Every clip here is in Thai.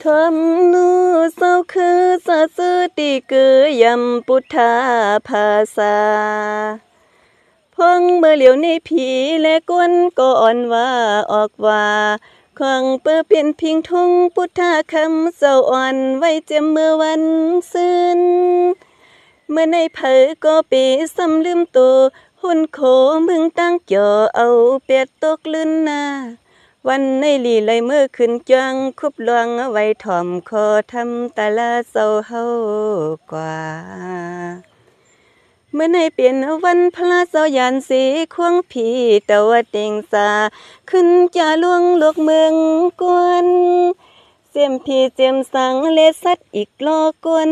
ทำนูเศร้าคือสะซื้อตีเกือยำพุทธาภาษาพงเมื่อเหลียวในผีและกวนก็อ่อนว่าออกว่าควังเปื้อเปลี่ยนพิงทุ่งพุทธาคำเศร้าอ่อนไว้เจ็มเมื่อวันซื่นเมื่อในเผอก็ปีซ้ำลืมตัวหุ่นโขมึงตั้งจ่อเอาเปียดตกลื่นหน้าวันในลีไหลเมื่อขึ้นจังคุบลวงเอาไว้ถ่อมคอทำตาลาเศร้าเฮากว่าเมื่อในเปลี่ยนวันพระเสายันสีควงผีตะวันเต็งสาขึ้นจะล่วงลูกเมืองกวนเจียมพีเจียมสังเลสัดอีกลอกวน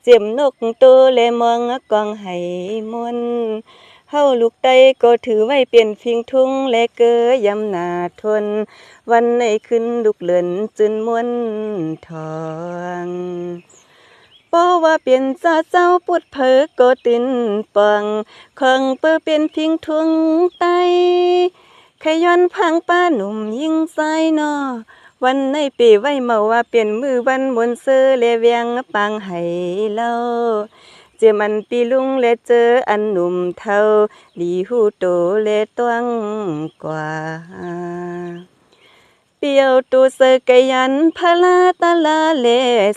เจียมนกตัวเลมองกองให้มนเฮาลูกไตก็ถือไว้เปลี่ยนพิงทุ่งและเกยยำนาทนวันในขึ้นลูกเลือนจืนมวนทองเพราะว่าเปลี่ยนเจ้าปุดเผอก็ตินปังของเปื้อเปลี่ยนพิงทุ่งไตขย้อนพังป้าหนุ่มยิ่งใสนอวันในปีไว้เมาว่าเปลี่ยนมือวันมนเสือเลเวียงปังให้เล่าเจอมันปีลุงและเจออันหนุ่มเท่าดีหูโตและต้วงกว่าเปียวตูเสกยันพลาตาลาเล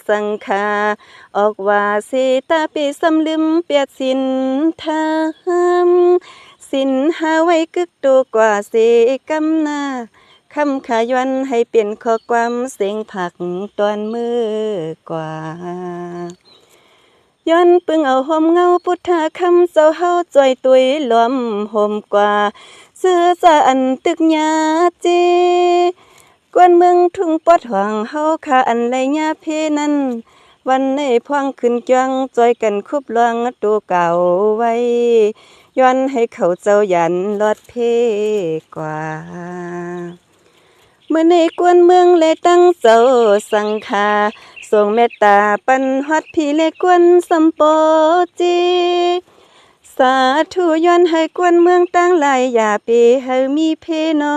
สังคาออกว่าสีตาปีสำลืมเปียดสินทามสินหาไว้กึกตัวกว่าสีกำนาคำขายวันให้เปลี่ยนข้อความเสียงผักตอนมือกว่าย้อนปึงเอาห่มเงาพุทธาคำเศร้าเฮาจ่อยตุยล้อมห่มกว่าเสื้อสะอันตึกยาเจกวนเมืองทุ่งปอดหวังเฮาขาอันไรยาเพนั้นวันในพวงขึ้นจังจ่อยกันคุบลวงตัวเก่าไว้ย้อนให้เขาเจ้ายันลอดเพกว่าเมื่อในกวนเมืองเลยตั้งเจ้าสังคาทรงเมตตาปันฮัดพี่เลกวนสัมโปจีสาธุย้อนให้กวนเมืองตั้งหลายอย่าปีให้มีเพนอ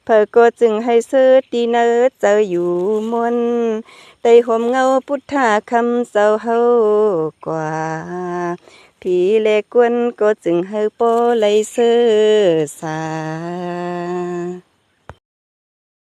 เพื่อก็จึงให้เสอตีเนอเจออยู่มนได้ห่มเงาพุทธาคำเจ้าเฮากว่าพี่เลกวนก็จึงให้โปไลเสอสา